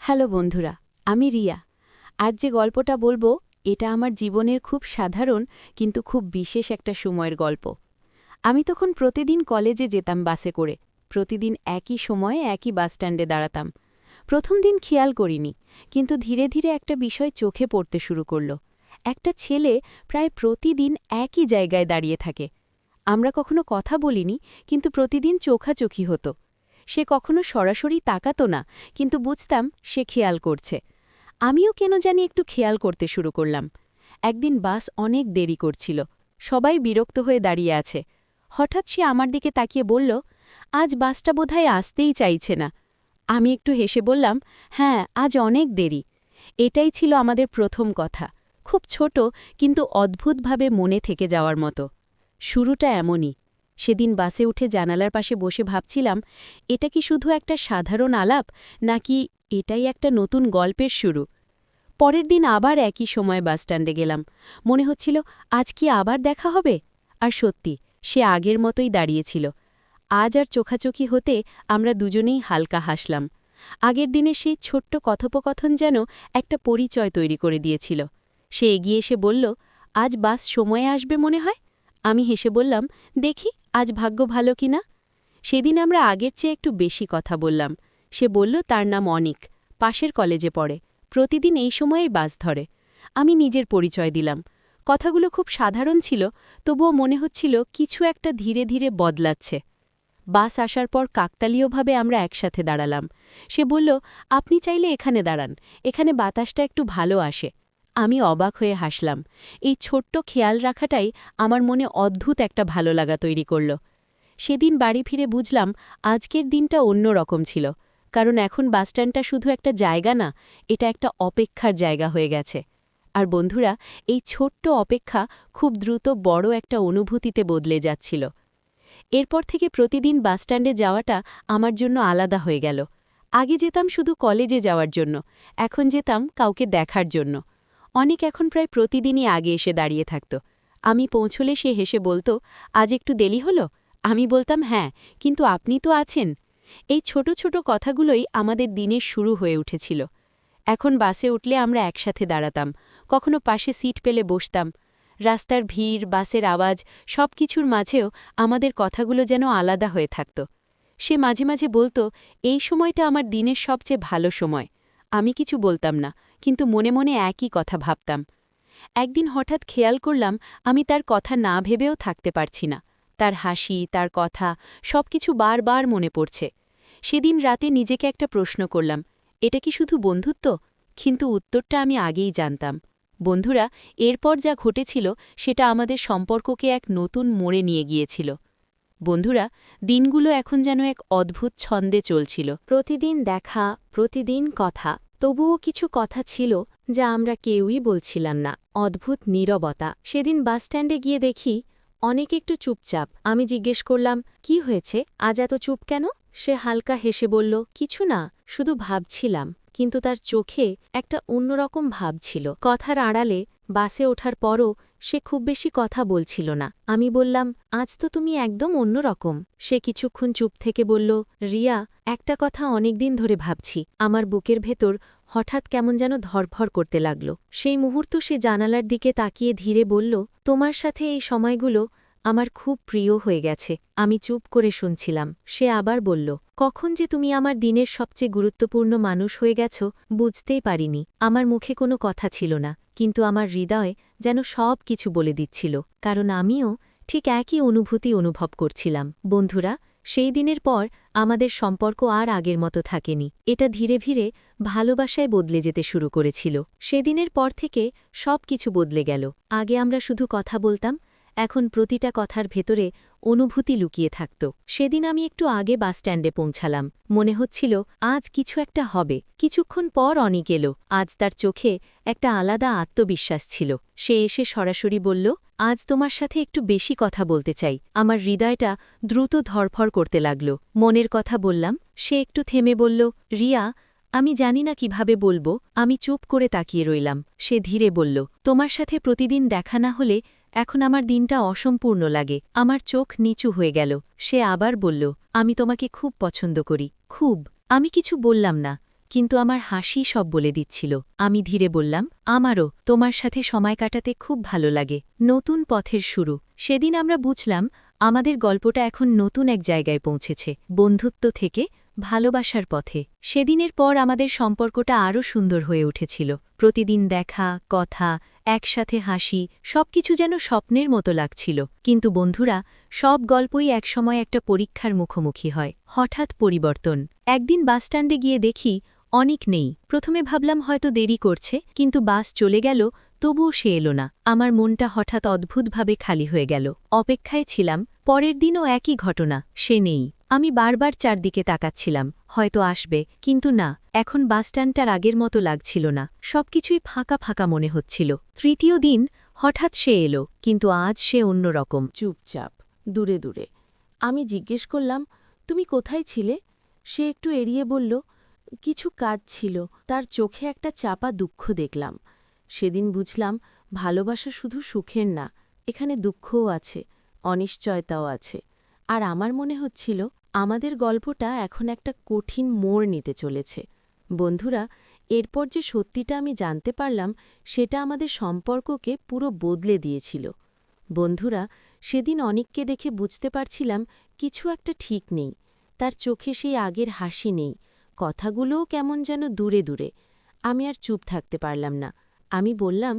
Hello বন্ধুরা, আমি রিয়া। আজ যে গল্পটা বলবো এটা আমার জীবনের খুব সাধারণ কিন্তু খুব বিশেষ একটা সময়ের গল্প। আমি তখন প্রতিদিন কলেজে যেতাম বাসে করে, প্রতিদিন একই সময়ে একই বাসস্ট্যান্ডে দাঁড়াতাম। প্রথম দিন খেয়াল করিনি, কিন্তু ধীরে ধীরে একটা বিষয় চোখে পড়তে শুরু করল। একটা ছেলে প্রায় প্রতিদিন একই জায়গায় দাঁড়িয়ে থাকে। আমরা কখনো কথা বলিনি, কিন্তু প্রতিদিন চোখাচোখি হতো। সে কখনো সরাসরি তাকাতো না, কিন্তু বুঝতাম সে খেয়াল করছে। আমিও কেন জানি একটু খেয়াল করতে শুরু করলাম। একদিন বাস অনেক দেরি করছিল, সবাই বিরক্ত হয়ে দাঁড়িয়ে আছে। হঠাৎ সে আমার দিকে তাকিয়ে বলল, আজ বাসটা বোধহয় আসতেই চাইছে না। আমি একটু হেসে বললাম, হ্যাঁ, আজ অনেক দেরি। এটাই ছিল আমাদের প্রথম কথা, খুব ছোট কিন্তু অদ্ভুতভাবে মনে থেকে যাওয়ার মতো। শুরুটা এমনই। সেদিন বাসে উঠে জানালার পাশে বসে ভাবছিলাম, এটা কি শুধু একটা সাধারণ আলাপ, নাকি এটাই একটা নতুন গল্পের শুরু। পরের দিন আবার একই সময়ে বাসস্ট্যান্ডে গেলাম। মনে হচ্ছিল আজ কি আবার দেখা হবে। আর সত্যি, সে আগের মতোই দাঁড়িয়েছিল। আজ আর চোখাচোখি হতে আমরা দুজনেই হালকা হাসলাম। আগের দিনের সেই ছোট্ট কথোপকথন যেন একটা পরিচয় তৈরি করে দিয়েছিল। সে এগিয়ে এসে বলল, আজ বাস সময়ে আসবে মনে হয়। আমি হেসে বললাম, দেখি আজ ভাগ্য ভালো কিনা। সেদিন আমরা আগের চেয়ে একটু বেশি কথা বললাম। সে বলল তার নাম অনিক, পাশের কলেজে পড়ে, প্রতিদিন এই সময়েই বাস ধরে। আমি নিজের পরিচয় দিলাম। কথাগুলো খুব সাধারণ ছিল, তবুও মনে হচ্ছিল কিছু একটা ধীরে ধীরে বদলাচ্ছে। বাস আসার পর কাকতালীয়ভাবে আমরা একসাথে দাঁড়ালাম। সে বলল, আপনি চাইলে এখানে দাঁড়ান, এখানে বাতাসটা একটু ভালো আসে। আমি অবাক হয়ে হাসলাম। এই ছোট্ট খেয়াল রাখাটাই আমার মনে অদ্ভুত একটা ভালো লাগা তৈরি করল। সেদিন বাড়ি ফিরে বুঝলাম আজকের দিনটা অন্য রকম ছিল, কারণ এখন বাসস্ট্যান্ডটা শুধু একটা জায়গা না, এটা একটা অপেক্ষার জায়গা হয়ে গেছে। আর বন্ধুরা, এই ছোট্ট অপেক্ষা খুব দ্রুত বড় একটা অনুভূতিতে বদলে যাচ্ছিল। এরপর থেকে প্রতিদিন বাসস্ট্যান্ডে যাওয়াটা আমার জন্য আলাদা হয়ে গেল। আগে যেতাম শুধু কলেজে যাওয়ার জন্য, এখন যেতাম কাউকে দেখার জন্য। অনেক এখন প্রায় প্রতিদিনই আগে এসে দাঁড়িয়ে থাকত। আমি পৌঁছলে সে হেসে বলতো, আজ একটু দেরি হলো। আমি বলতাম, হ্যাঁ, কিন্তু আপনি তো আছেন। এই ছোট ছোট কথাগুলোই আমাদের দিনের শুরু হয়ে উঠেছিল। এখন বাসে উঠলে আমরা একসাথে দাঁড়াতাম, কখনো পাশে সিট পেলে বসতাম। রাস্তার ভিড়, বাসের আওয়াজ, সব কিছুর মাঝেও আমাদের কথাগুলো যেন আলাদা হয়ে থাকত। সে মাঝে মাঝে বলতো, এই সময়টা আমার দিনের সবচেয়ে ভালো সময়। আমি কিছু বলতাম না, কিন্তু মনে মনে একই কথা ভাবতাম। একদিন হঠাৎ খেয়াল করলাম আমি তার কথা না ভেবেও থাকতে পারছি না। তার হাসি, তার কথা, সবকিছু বারবার মনে পড়ছে। সেদিন রাতে নিজেকে একটা প্রশ্ন করলাম, এটা কি শুধু বন্ধুত্ব? কিন্তু উত্তরটা আমি আগেই জানতাম। বন্ধুরা, এরপর যা ঘটেছিল সেটা আমাদের সম্পর্ককে এক নতুন মোড়ে নিয়ে গিয়েছিল। বন্ধুরা, দিনগুলো এখন যেন এক অদ্ভুত ছন্দে চলছিল। প্রতিদিন দেখা, প্রতিদিন কথা, তবুও কিছু কথা ছিল যা আমরা কেউই বলছিলাম না। অদ্ভুত নীরবতা। সেদিন বাসস্ট্যান্ডে গিয়ে দেখি অনেক একটু চুপচাপ। আমি জিজ্ঞেস করলাম, কি হয়েছে, আজ এত চুপ কেন? সে হালকা হেসে বলল, কিছু না, শুধু ভাবছিলাম। কিন্তু তার চোখে একটা অন্যরকম ভাব ছিল। কথার আড়ালে বাসে ওঠার পরও সে খুব বেশি কথা বলছিল না। আমি বললাম, আজ তো তুমি একদম অন্যরকম। সে কিছুক্ষণ চুপ থেকে বলল, রিয়া, একটা কথা অনেকদিন ধরে ভাবছি। আমার বুকের ভেতর হঠাৎ কেমন যেন ধরফর করতে লাগল। সেই মুহূর্ত সে জানালার দিকে তাকিয়ে ধীরে বলল, তোমার সাথে এই সময়গুলো আমার খুব প্রিয় হয়ে গেছে। আমি চুপ করে শুনছিলাম। সে আবার বলল, কখন যে তুমি আমার দিনের সবচেয়ে গুরুত্বপূর্ণ মানুষ হয়ে গেছ বুঝতেই পারিনি। আমার মুখে কোনো কথা ছিল না, কিন্তু আমার হৃদয় যেন সব কিছু বলে দিচ্ছিল, কারণ আমিও ঠিক একই অনুভূতি অনুভব করছিলাম। বন্ধুরা, সেই দিনের পর আমাদের সম্পর্ক আর আগের মতো থাকেনি। এটা ধীরে ধীরে ভালোবাসায় বদলে যেতে শুরু করেছিল। সেদিনের পর থেকে সব কিছু বদলে গেল। আগে আমরা শুধু কথা বলতাম, এখন প্রতিটা কথার ভেতরে অনুভূতি লুকিয়ে থাকত। সেদিন আমি একটু আগে বাসস্ট্যান্ডে পৌঁছালাম। মনে হচ্ছিল আজ কিছু একটা হবে। কিছুক্ষণ পর অনিক এলো। আজ তার চোখে একটা আলাদা আত্মবিশ্বাস ছিল। সে এসে সরাসরি বলল, আজ তোমার সাথে একটু বেশি কথা বলতে চাই। আমার হৃদয়টা দ্রুত ধরফর করতে লাগল। মনের কথা বললাম। সে একটু থেমে বলল, রিয়া, আমি জানি না কিভাবে বলবো। আমি চুপ করে তাকিয়ে রইলাম। সে ধীরে বলল, তোমার সাথে প্রতিদিন দেখা না হলে এখন আমার দিনটা অসম্পূর্ণ লাগে। আমার চোখ নিচু হয়ে গেল। সে আবার বলল, আমি তোমাকে খুব পছন্দ করি, খুব। আমি কিছু বললাম না, কিন্তু আমার হাসি সব বলে দিচ্ছিল। আমি ধীরে বললাম, আমারও তোমার সাথে সময় কাটাতে খুব ভালো লাগে। নতুন পথের শুরু। সেদিন আমরা বুঝলাম আমাদের গল্পটা এখন নতুন এক জায়গায় পৌঁছেছে, বন্ধুত্ব থেকে ভালোবাসার পথে। সেদিনের পর আমাদের সম্পর্কটা আরও সুন্দর হয়ে উঠেছিল। প্রতিদিন দেখা, কথা, একসাথে হাসি, সবকিছু যেন স্বপ্নের মতো লাগছিল। কিন্তু বন্ধুরা, সব গল্পই একসময় একটা পরীক্ষার মুখোমুখি হয়। হঠাৎ পরিবর্তন। একদিন বাসস্ট্যান্ডে গিয়ে দেখি অনেক নেই। প্রথমে ভাবলাম হয়তো দেরি করছে, কিন্তু বাস চলে গেল, তবুও সে এলো না। আমার মনটা হঠাৎ অদ্ভুতভাবে খালি হয়ে গেল। অপেক্ষায় ছিলাম, পরের দিনও একই ঘটনা, সে নেই। আমি বারবার চারদিকে তাকাচ্ছিলাম, হয়তো আসবে, কিন্তু না। এখন বাসস্ট্যান্ডটার আগের মতো লাগছিল না, সবকিছুই ফাঁকা ফাঁকা মনে হচ্ছিল। তৃতীয় দিন হঠাৎ সে এলো, কিন্তু আজ সে অন্যরকম, চুপচাপ, দূরে দূরে। আমি জিজ্ঞেস করলাম, তুমি কোথায় ছিলে? সে একটু এড়িয়ে বলল, কিছু কাজ ছিল। তার চোখে একটা চাপা দুঃখ দেখলাম। সেদিন বুঝলাম, ভালোবাসা শুধু সুখের না, এখানে দুঃখও আছে, অনিশ্চয়তাও আছে। আর আমার মনে হচ্ছিল আমাদের গল্পটা এখন একটা কঠিন মোড় নিতে চলেছে। বন্ধুরা, এরপর যে সত্যিটা আমি জানতে পারলাম, সেটা আমাদের সম্পর্ককে পুরো বদলে দিয়েছিল। বন্ধুরা, সেদিন অনিককে দেখে বুঝতে পারছিলাম কিছু একটা ঠিক নেই। তার চোখে সেই আগের হাসি নেই, কথাগুলোও কেমন যেন দূরে দূরে। আমি আর চুপ থাকতে পারলাম না। আমি বললাম,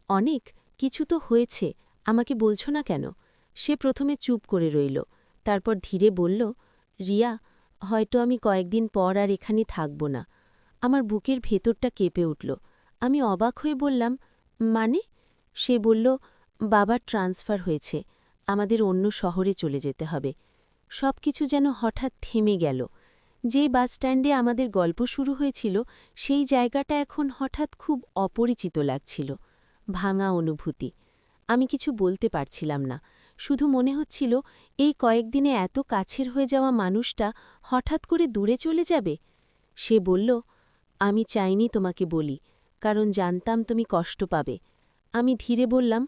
অনিক, কিছু তো হয়েছে, আমাকে বলছো না কেন? সে প্রথমে চুপ করে রইল, তারপর ধীরে বলল, রিয়া, হয়তো আমি কয়েকদিন পর আর এখানে থাকব না। আমার বুকের ভেতরটা কেঁপে উঠল। আমি অবাক হয়ে বললাম, মানে? সে বলল, বাবার ট্রান্সফার হয়েছে, আমাদের অন্য শহরে চলে যেতে হবে। সব কিছু যেন হঠাৎ থেমে গেল। যে বাসস্ট্যান্ডে আমাদের গল্প শুরু হয়েছিল, সেই জায়গাটা এখন হঠাৎ খুব অপরিচিত লাগছিল। ভাঙা অনুভূতি। আমি কিছু বলতে পারছিলাম না, শুধু মনে হচ্ছিল এই কয়েকদিনে এত কাছের হয়ে যাওয়া মানুষটা হঠাৎ করে দূরে চলে যাবে। সে বলল, আমি চাইনি তোমাকে বলি, কারণ জানতাম তুমি কষ্ট পাবে। আমি ধীরে বললাম,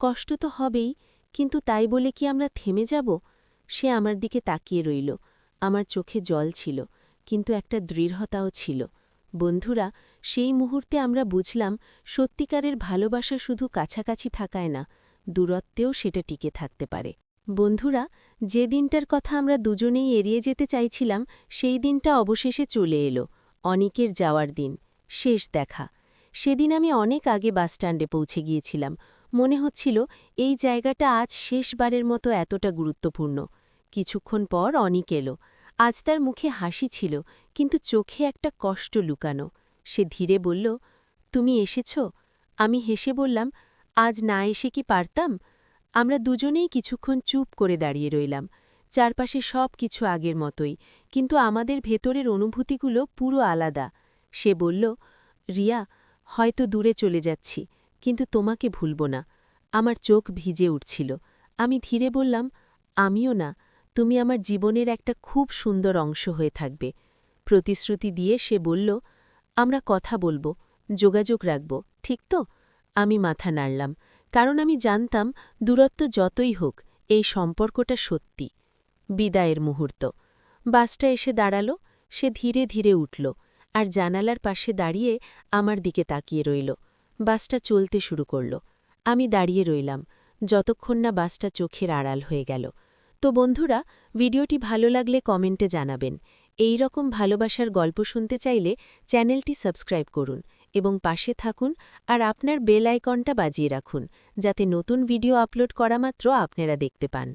কষ্ট তো হবেই, কিন্তু তাই বলে কি আমরা থেমে যাব? সে আমার দিকে তাকিয়ে রইল। আমার চোখে জল ছিল, কিন্তু একটা দৃঢ়তাও ছিল। বন্ধুরা, সেই মুহূর্তে আমরা বুঝলাম, সত্যিকারের ভালোবাসা শুধু কাছাকাছি থাকায় না, দূরত্বেও সেটা টিকে থাকতে পারে। বন্ধুরা, যে দিনটার কথা আমরা দুজনেই এড়িয়ে যেতে চাইছিলাম, সেই দিনটা অবশেষে চলে এলো। অনিকের যাওয়ার দিন, শেষ দেখা। সেদিন আমি অনেক আগে বাসস্ট্যান্ডে পৌঁছে গিয়েছিলাম। মনে হচ্ছিল এই জায়গাটা আজ শেষবারের মতো এতটা গুরুত্বপূর্ণ। কিছুক্ষণ পর অনিক এলো। আজ তার মুখে হাসি ছিল, কিন্তু চোখে একটা কষ্ট লুকানো। সে ধীরে বলল, তুমি এসেছ? আমি হেসে বললাম, আজ না এসে কি পারতাম? আমরা দুজনেই কিছুক্ষণ চুপ করে দাঁড়িয়ে রইলাম। চারপাশে সব কিছু আগের মতোই, কিন্তু আমাদের ভেতরের অনুভূতিগুলো পুরো আলাদা। সে বলল, রিয়া, হয়তো দূরে চলে যাচ্ছি, কিন্তু তোমাকে ভুলব না। আমার চোখ ভিজে উঠছিল। আমি ধীরে বললাম, আমিও না, তুমি আমার জীবনের একটা খুব সুন্দর অংশ হয়ে থাকবে। প্রতিশ্রুতি দিয়ে সে বলল, আমরা কথা বলবো, যোগাযোগ রাখব, ঠিক তো? আমি মাথা নাড়লাম, কারণ আমি জানতাম দূরত্ব যতই হোক, এই সম্পর্কটা সত্যি। বিদায়ের মুহূর্ত। বাসটা এসে দাঁড়াল। সে ধীরে ধীরে উঠল, আর জানালার পাশে দাঁড়িয়ে আমার দিকে তাকিয়ে রইল। বাসটা চলতে শুরু করল। আমি দাঁড়িয়ে রইলাম, যতক্ষণ না বাসটা চোখের আড়াল হয়ে গেল। তো বন্ধুরা, ভিডিওটি ভালো লাগলে কমেন্টে জানাবেন। এই রকম ভালোবাসার গল্প শুনতে চাইলে চ্যানেলটি সাবস্ক্রাইব করুন এবং পাশে থাকুন, আর আপনার বেল আইকনটা বাজিয়ে রাখুন, যাতে নতুন ভিডিও আপলোড করা মাত্র আপনারা দেখতে পান।